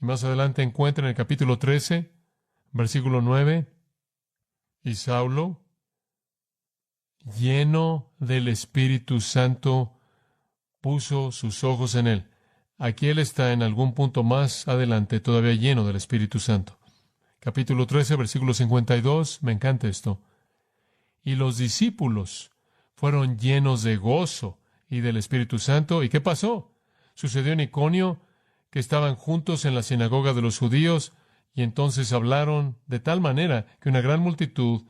Y más adelante encuentra en el capítulo 13, versículo 9, y Saulo, lleno del Espíritu Santo, puso sus ojos en él. Aquí él está en algún punto más adelante, todavía lleno del Espíritu Santo. Capítulo 13, versículo 52, me encanta esto. Y los discípulos fueron llenos de gozo y del Espíritu Santo. ¿Y qué pasó? Sucedió en Iconio que estaban juntos en la sinagoga de los judíos y entonces hablaron de tal manera que una gran multitud,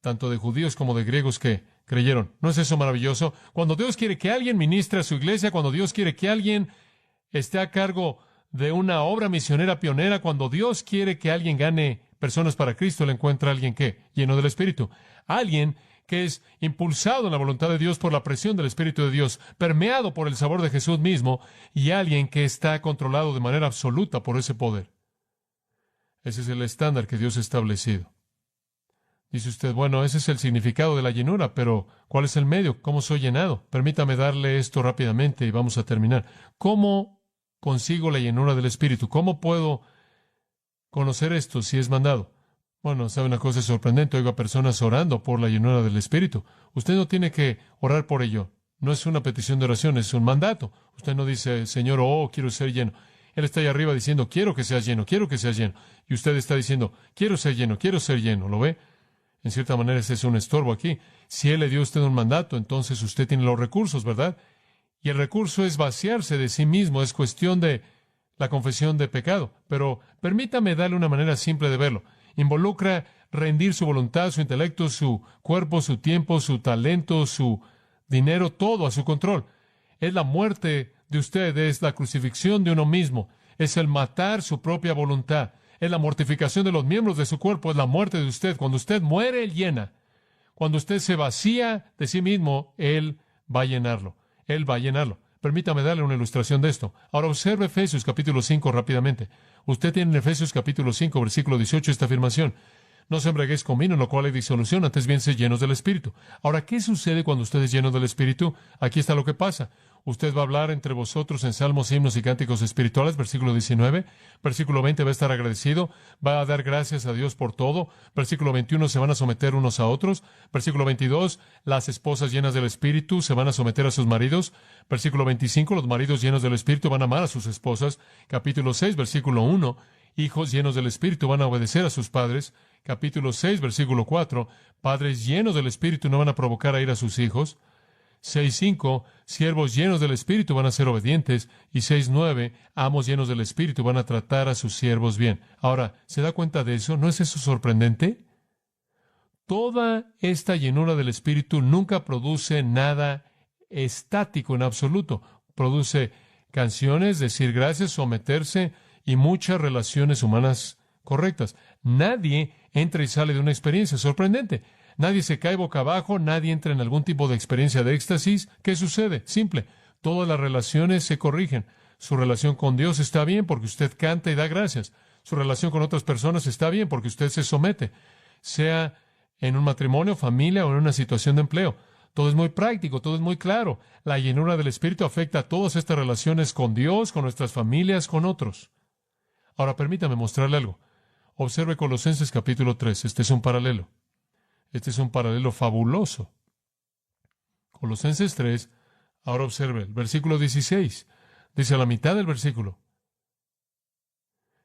tanto de judíos como de griegos, que creyeron. ¿No es eso maravilloso? Cuando Dios quiere que alguien ministre a su iglesia, cuando Dios quiere que alguien esté a cargo de una obra misionera pionera, cuando Dios quiere que alguien gane personas para Cristo, le encuentra a alguien que, lleno del Espíritu, alguien que es impulsado en la voluntad de Dios por la presión del Espíritu de Dios, permeado por el sabor de Jesús mismo, y alguien que está controlado de manera absoluta por ese poder. Ese es el estándar que Dios ha establecido. Dice usted, bueno, ese es el significado de la llenura, pero ¿cuál es el medio? ¿Cómo soy llenado? Permítame darle esto rápidamente y vamos a terminar. ¿Cómo consigo la llenura del Espíritu? ¿Cómo puedo conocer esto si es mandado? Bueno, ¿sabe una cosa sorprendente? Oigo a personas orando por la llenura del Espíritu. Usted no tiene que orar por ello. No es una petición de oración, es un mandato. Usted no dice, Señor, oh, quiero ser lleno. Él está ahí arriba diciendo, quiero que seas lleno, quiero que seas lleno. Y usted está diciendo, quiero ser lleno, quiero ser lleno. ¿Lo ve? En cierta manera ese es un estorbo aquí. Si Él le dio a usted un mandato, entonces usted tiene los recursos, ¿verdad? Y el recurso es vaciarse de sí mismo, es cuestión de la confesión de pecado. Pero permítame darle una manera simple de verlo. Involucra rendir su voluntad, su intelecto, su cuerpo, su tiempo, su talento, su dinero, todo a su control. Es la muerte de usted, es la crucifixión de uno mismo, es el matar su propia voluntad, es la mortificación de los miembros de su cuerpo, es la muerte de usted. Cuando usted muere, Él llena. Cuando usted se vacía de sí mismo, Él va a llenarlo. Él va a llenarlo. Permítame darle una ilustración de esto. Ahora observe Efesios capítulo 5 rápidamente. Usted tiene en Efesios capítulo 5, versículo 18, esta afirmación. No se embriaguéis con vino, en lo cual hay disolución, antes bien sed llenos del Espíritu. Ahora, ¿qué sucede cuando usted es lleno del Espíritu? Aquí está lo que pasa. Usted va a hablar entre vosotros en salmos, himnos y cánticos espirituales, versículo 19. Versículo 20 va a estar agradecido, va a dar gracias a Dios por todo. Versículo 21 se van a someter unos a otros. Versículo 22, las esposas llenas del Espíritu se van a someter a sus maridos. Versículo 25, los maridos llenos del Espíritu van a amar a sus esposas. Capítulo 6, versículo 1, hijos llenos del Espíritu van a obedecer a sus padres. Capítulo 6, versículo 4, padres llenos del Espíritu no van a provocar a ir a sus hijos. 6:5, siervos llenos del Espíritu van a ser obedientes. Y 6:9, amos llenos del Espíritu van a tratar a sus siervos bien. Ahora, ¿se da cuenta de eso? ¿No es eso sorprendente? Toda esta llenura del Espíritu nunca produce nada estático en absoluto. Produce canciones, decir gracias, someterse y muchas relaciones humanas correctas. Nadie entra y sale de una experiencia sorprendente. Nadie se cae boca abajo, nadie entra en algún tipo de experiencia de éxtasis. ¿Qué sucede? Simple. Todas las relaciones se corrigen. Su relación con Dios está bien porque usted canta y da gracias. Su relación con otras personas está bien porque usted se somete. Sea en un matrimonio, familia o en una situación de empleo. Todo es muy práctico, todo es muy claro. La llenura del Espíritu afecta a todas estas relaciones con Dios, con nuestras familias, con otros. Ahora permítame mostrarle algo. Observe Colosenses capítulo 3. Este es un paralelo. Este es un paralelo fabuloso. Colosenses 3. Ahora observe el versículo 16. Dice a la mitad del versículo.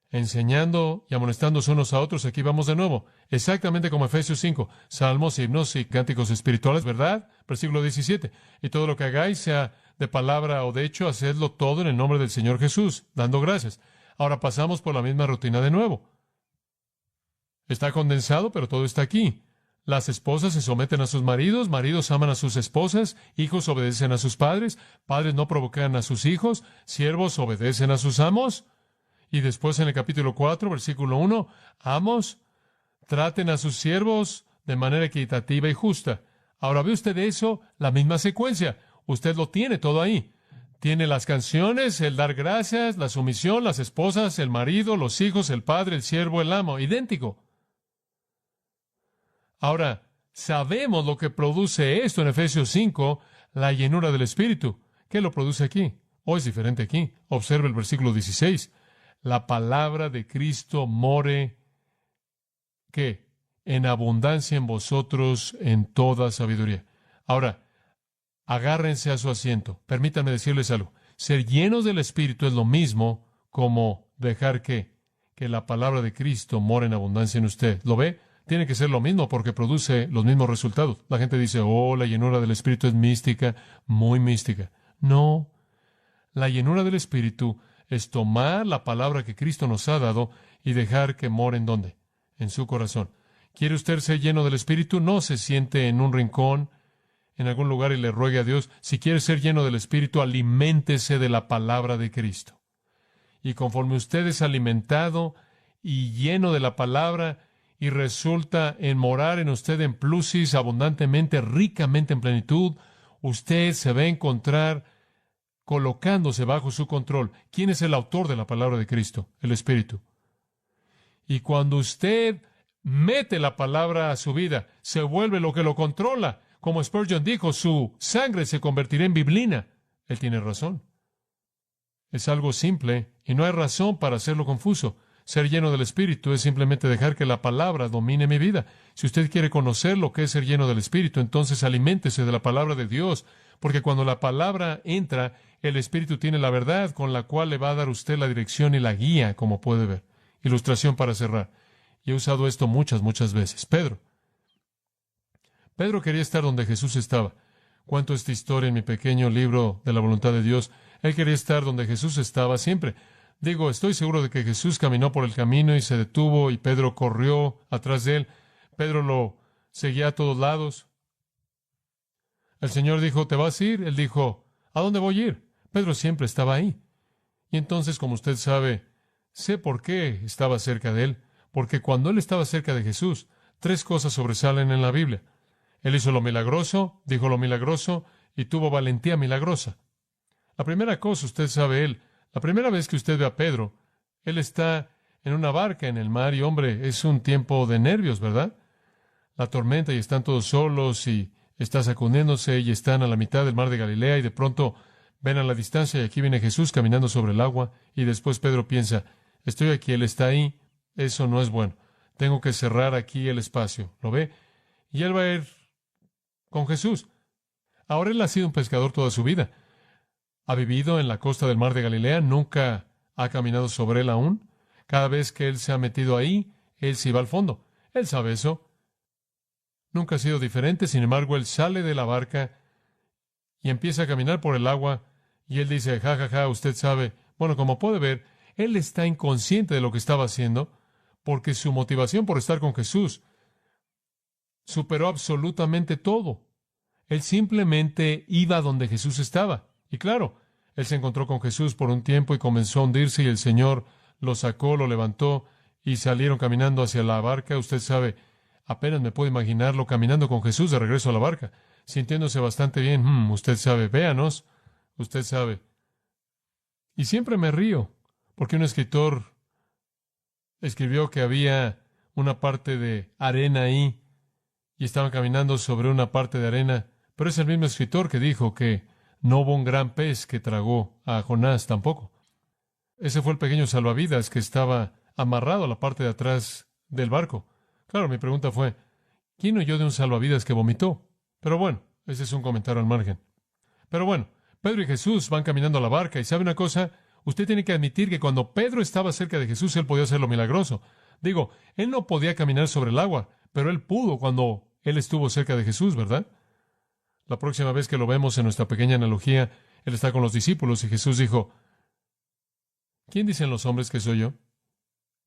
Enseñando y amonestándose unos a otros. Aquí vamos de nuevo. Exactamente como Efesios 5. Salmos, himnos y cánticos espirituales, ¿verdad? Versículo 17. Y todo lo que hagáis, sea de palabra o de hecho, hacedlo todo en el nombre del Señor Jesús, dando gracias. Ahora pasamos por la misma rutina de nuevo. Está condensado, pero todo está aquí. Las esposas se someten a sus maridos, maridos aman a sus esposas, hijos obedecen a sus padres, padres no provocan a sus hijos, siervos obedecen a sus amos. Y después en el capítulo 4, versículo 1, amos, traten a sus siervos de manera equitativa y justa. Ahora ve usted eso, la misma secuencia. Usted lo tiene todo ahí. Tiene las canciones, el dar gracias, la sumisión, las esposas, el marido, los hijos, el padre, el siervo, el amo. Idéntico. Ahora, sabemos lo que produce esto en Efesios 5, la llenura del Espíritu. ¿Qué lo produce aquí? ¿O es diferente aquí? Observe el versículo 16. la palabra de Cristo more, ¿qué? En abundancia en vosotros en toda sabiduría. Ahora, agárrense a su asiento. Permítanme decirles algo. Ser llenos del Espíritu es lo mismo como dejar que la palabra de Cristo more en abundancia en usted. ¿Lo ve? Tiene que ser lo mismo porque produce los mismos resultados. La gente dice, oh, la llenura del Espíritu es mística, muy mística. No, la llenura del Espíritu es tomar la palabra que Cristo nos ha dado y dejar que more en ¿dónde? En su corazón. ¿Quiere usted ser lleno del Espíritu? No se siente en un rincón, en algún lugar y le ruegue a Dios. Si quiere ser lleno del Espíritu, aliméntese de la palabra de Cristo. Y conforme usted es alimentado y lleno de la palabra y resulta en morar en usted en plusis, abundantemente, ricamente en plenitud, usted se va a encontrar colocándose bajo su control. ¿Quién es el autor de la palabra de Cristo? El Espíritu. Y cuando usted mete la palabra a su vida, se vuelve lo que lo controla. Como Spurgeon dijo, su sangre se convertirá en biblina. Él tiene razón. Es algo simple y no hay razón para hacerlo confuso. Ser lleno del Espíritu es simplemente dejar que la palabra domine mi vida. Si usted quiere conocer lo que es ser lleno del Espíritu, entonces aliméntese de la palabra de Dios, porque cuando la palabra entra, el Espíritu tiene la verdad con la cual le va a dar usted la dirección y la guía, como puede ver. Ilustración para cerrar. Y he usado esto muchas veces. Pedro quería estar donde Jesús estaba. Cuento esta historia en mi pequeño libro de la voluntad de Dios. Él quería estar donde Jesús estaba siempre. Digo, estoy seguro de que Jesús caminó por el camino y se detuvo y Pedro corrió atrás de él. Pedro lo seguía a todos lados. El Señor dijo, ¿te vas a ir? Él dijo, ¿a dónde voy a ir? Pedro siempre estaba ahí. Y entonces, como usted sabe, sé por qué estaba cerca de él. Porque cuando él estaba cerca de Jesús, 3 cosas sobresalen en la Biblia. Él hizo lo milagroso, dijo lo milagroso y tuvo valentía milagrosa. La primera cosa, usted sabe, la primera vez que usted ve a Pedro, él está en una barca en el mar y, hombre, es un tiempo de nervios, ¿verdad? La tormenta y están todos solos y está sacudiéndose y están a la mitad del mar de Galilea y de pronto ven a la distancia y aquí viene Jesús caminando sobre el agua y después Pedro piensa, estoy aquí, él está ahí, eso no es bueno. Tengo que cerrar aquí el espacio, ¿lo ve? Y él va a ir con Jesús. Ahora él ha sido un pescador toda su vida. Ha vivido en la costa del mar de Galilea, nunca ha caminado sobre él aún. Cada vez que él se ha metido ahí, él se iba al fondo. Él sabe eso. Nunca ha sido diferente, sin embargo, él sale de la barca y empieza a caminar por el agua y él dice, ja, ja, ja, usted sabe. Bueno, como puede ver, él está inconsciente de lo que estaba haciendo porque su motivación por estar con Jesús superó absolutamente todo. Él simplemente iba donde Jesús estaba. Y claro, él se encontró con Jesús por un tiempo y comenzó a hundirse y el Señor lo sacó, lo levantó y salieron caminando hacia la barca. Usted sabe, apenas me puedo imaginarlo caminando con Jesús de regreso a la barca, sintiéndose bastante bien. Usted sabe, véanos, usted sabe. Y siempre me río, porque un escritor escribió que había una parte de arena ahí y estaban caminando sobre una parte de arena, pero es el mismo escritor que dijo que no hubo un gran pez que tragó a Jonás tampoco. Ese fue el pequeño salvavidas que estaba amarrado a la parte de atrás del barco. Claro, mi pregunta fue, ¿quién oyó de un salvavidas que vomitó? Pero bueno, ese es un comentario al margen. Pero bueno, Pedro y Jesús van caminando a la barca y ¿sabe una cosa? Usted tiene que admitir que cuando Pedro estaba cerca de Jesús, él podía hacer lo milagroso. Digo, él no podía caminar sobre el agua, pero él pudo cuando él estuvo cerca de Jesús, ¿verdad? La próxima vez que lo vemos en nuestra pequeña analogía, él está con los discípulos y Jesús dijo, ¿quién dicen los hombres que soy yo?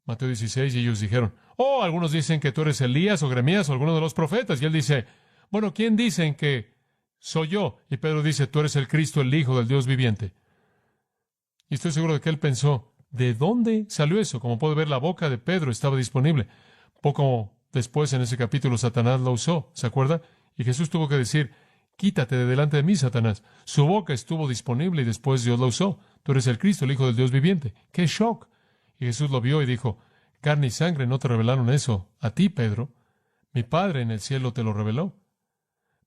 Mateo 16, y ellos dijeron, oh, algunos dicen que tú eres Elías o Jeremías o alguno de los profetas. Y él dice, bueno, ¿quién dicen que soy yo? Y Pedro dice, tú eres el Cristo, el Hijo del Dios viviente. Y estoy seguro de que él pensó, ¿de dónde salió eso? Como puede ver, la boca de Pedro estaba disponible. Poco después, en ese capítulo, Satanás lo usó, ¿se acuerda? Y Jesús tuvo que decir, quítate de delante de mí, Satanás. Su boca estuvo disponible y después Dios la usó. Tú eres el Cristo, el Hijo del Dios viviente. ¡Qué shock! Y Jesús lo vio y dijo, carne y sangre no te revelaron eso a ti, Pedro. Mi Padre en el cielo te lo reveló.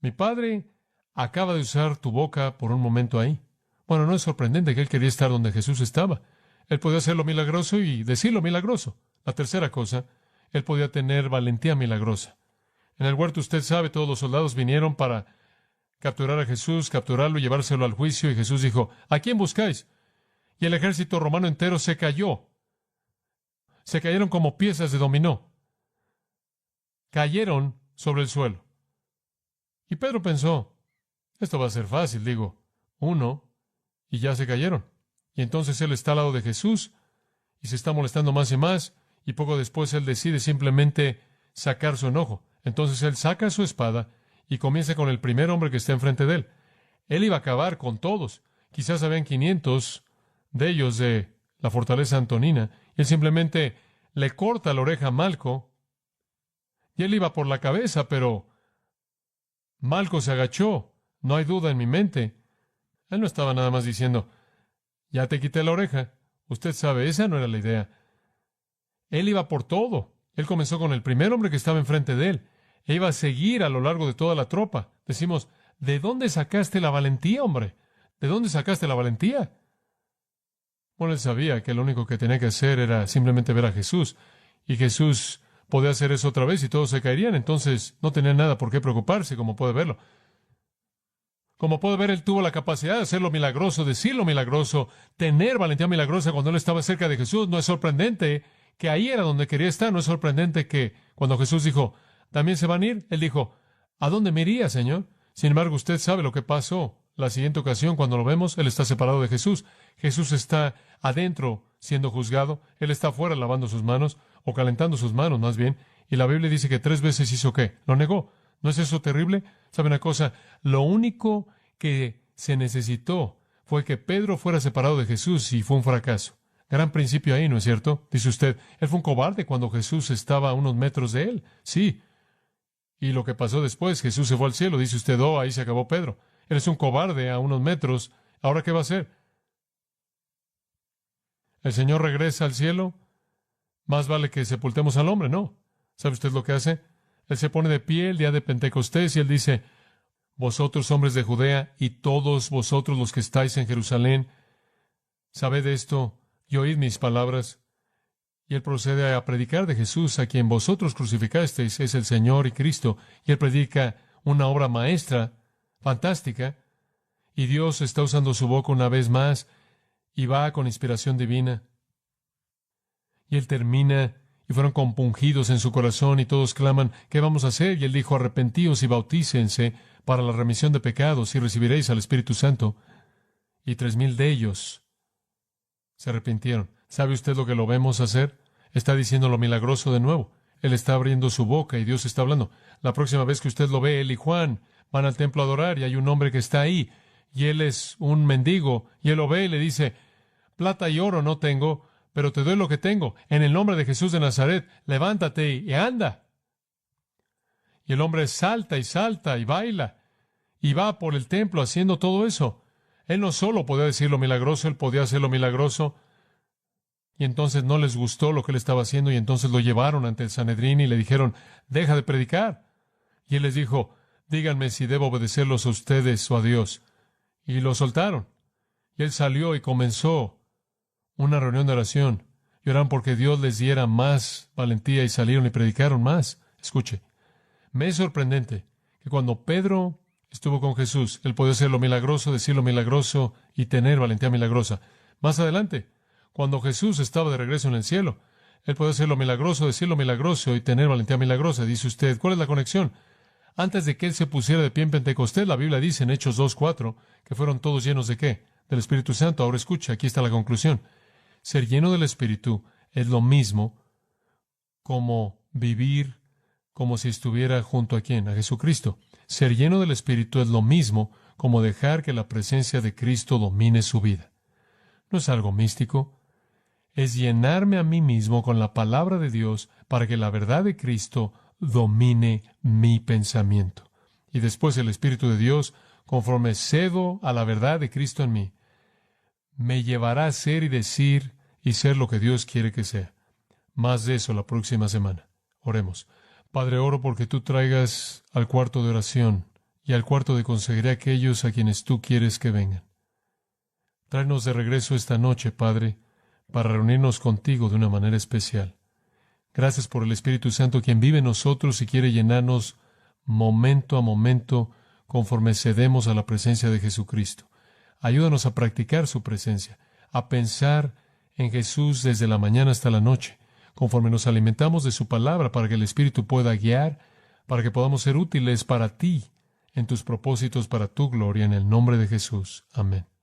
Mi Padre acaba de usar tu boca por un momento ahí. Bueno, no es sorprendente que él quería estar donde Jesús estaba. Él podía hacer lo milagroso y decir lo milagroso. La tercera cosa, él podía tener valentía milagrosa. En el huerto, usted sabe, todos los soldados vinieron para capturar a Jesús, capturarlo y llevárselo al juicio, y Jesús dijo, ¿a quién buscáis? Y el ejército romano entero se cayó. Se cayeron como piezas de dominó. Cayeron sobre el suelo. Y Pedro pensó, esto va a ser fácil, digo, uno, y ya se cayeron. Y entonces él está al lado de Jesús, y se está molestando más y más, y poco después él decide simplemente sacar su enojo. Entonces él saca su espada y comienza con el primer hombre que está enfrente de él. Él iba a acabar con todos. Quizás habían 500 de ellos de la fortaleza antonina. Y él simplemente le corta la oreja a Malco. Y él iba por la cabeza, pero Malco se agachó. No hay duda en mi mente. Él no estaba nada más diciendo, ya te quité la oreja. Usted sabe, esa no era la idea. Él iba por todo. Él comenzó con el primer hombre que estaba enfrente de él. E iba a seguir a lo largo de toda la tropa. Decimos, ¿de dónde sacaste la valentía, hombre? ¿De dónde sacaste la valentía? Bueno, él sabía que lo único que tenía que hacer era simplemente ver a Jesús. Y Jesús podía hacer eso otra vez y todos se caerían. Entonces no tenía nada por qué preocuparse, como puede verlo. Como puede ver, él tuvo la capacidad de hacer lo milagroso, decir lo milagroso, tener valentía milagrosa cuando él estaba cerca de Jesús. No es sorprendente que ahí era donde quería estar. No es sorprendente que cuando Jesús dijo, ¿también se van a ir? Él dijo, ¿a dónde me iría, Señor? Sin embargo, usted sabe lo que pasó. La siguiente ocasión, cuando lo vemos, él está separado de Jesús. Jesús está adentro siendo juzgado. Él está afuera lavando sus manos, o calentando sus manos más bien. Y la Biblia dice que 3 veces hizo ¿qué? Lo negó. ¿No es eso terrible? ¿Sabe una cosa? Lo único que se necesitó fue que Pedro fuera separado de Jesús y fue un fracaso. Gran principio ahí, ¿no es cierto? Dice usted, él fue un cobarde cuando Jesús estaba a unos metros de él. Sí. Y lo que pasó después, Jesús se fue al cielo. Dice usted, oh, ahí se acabó Pedro. Él es un cobarde a unos metros. ¿Ahora qué va a hacer? ¿El Señor regresa al cielo? Más vale que sepultemos al hombre, ¿no? ¿Sabe usted lo que hace? Él se pone de pie el día de Pentecostés y él dice, vosotros hombres de Judea y todos vosotros los que estáis en Jerusalén, sabed esto y oíd mis palabras. Y él procede a predicar de Jesús, a quien vosotros crucificasteis, es el Señor y Cristo. Y él predica una obra maestra, fantástica. Y Dios está usando su boca una vez más y va con inspiración divina. Y él termina, y fueron compungidos en su corazón, y todos claman, ¿qué vamos a hacer? Y él dijo, arrepentíos y bautícense para la remisión de pecados, y recibiréis al Espíritu Santo. Y 3,000 de ellos se arrepintieron. ¿Sabe usted lo que lo vemos hacer? Está diciendo lo milagroso de nuevo. Él está abriendo su boca y Dios está hablando. La próxima vez que usted lo ve, él y Juan van al templo a adorar y hay un hombre que está ahí y él es un mendigo y él lo ve y le dice, plata y oro no tengo, pero te doy lo que tengo. En el nombre de Jesús de Nazaret, levántate y anda. Y el hombre salta y baila y va por el templo haciendo todo eso. Él no solo podía decir lo milagroso, él podía hacer lo milagroso. Y entonces no les gustó lo que él estaba haciendo y entonces lo llevaron ante el Sanedrín y le dijeron, deja de predicar. Y él les dijo, díganme si debo obedecerlos a ustedes o a Dios. Y lo soltaron. Y él salió y comenzó una reunión de oración. Y oraron porque Dios les diera más valentía y salieron y predicaron más. Escuche, me es sorprendente que cuando Pedro estuvo con Jesús, él podía hacer lo milagroso, decir lo milagroso y tener valentía milagrosa. Más adelante, cuando Jesús estaba de regreso en el cielo, él podía hacer lo milagroso, decir lo milagroso y tener valentía milagrosa. Dice usted, ¿cuál es la conexión? Antes de que él se pusiera de pie en Pentecostés, la Biblia dice en Hechos 2:4 que fueron todos llenos ¿de qué? Del Espíritu Santo. Ahora escucha, aquí está la conclusión. Ser lleno del Espíritu es lo mismo como vivir como si estuviera junto a ¿quién? A Jesucristo. Ser lleno del Espíritu es lo mismo como dejar que la presencia de Cristo domine su vida. No es algo místico. Es llenarme a mí mismo con la palabra de Dios para que la verdad de Cristo domine mi pensamiento. Y después el Espíritu de Dios, conforme cedo a la verdad de Cristo en mí, me llevará a ser y decir y ser lo que Dios quiere que sea. Más de eso la próxima semana. Oremos. Padre, oro porque tú traigas al cuarto de oración y al cuarto de consejería a aquellos a quienes tú quieres que vengan. Tráenos de regreso esta noche, Padre, para reunirnos contigo de una manera especial. Gracias por el Espíritu Santo, quien vive en nosotros y quiere llenarnos momento a momento conforme cedemos a la presencia de Jesucristo. Ayúdanos a practicar su presencia, a pensar en Jesús desde la mañana hasta la noche, conforme nos alimentamos de su palabra para que el Espíritu pueda guiar, para que podamos ser útiles para ti en tus propósitos, para tu gloria, en el nombre de Jesús. Amén.